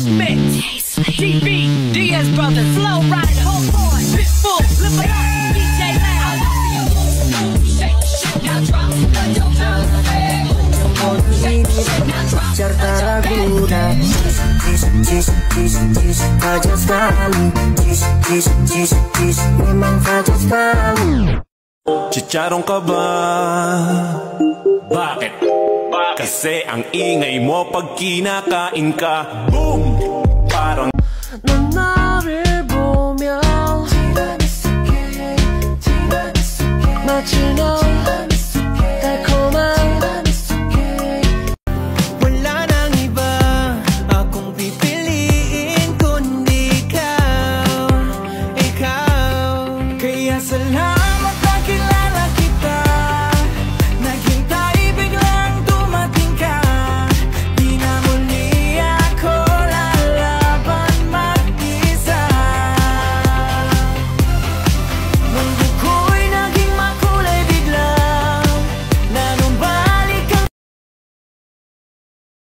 Mix, DB, Diaz Brothers, Flow Rider, Whole Boy, Pitbull, Live It Up, DJ Loud. Shake, shake, now drop, your Serta Ragunan Jis Fajar sekali Jis Memang fajar sekali. Chicharong ka ba? Bakit? Kasi ang ingay mo pag kinakain ka. Boom! Parang 넌 나를 보며 마치 너 달콤한 wala nang iba akong pipiliin kundi ikaw kaya salamat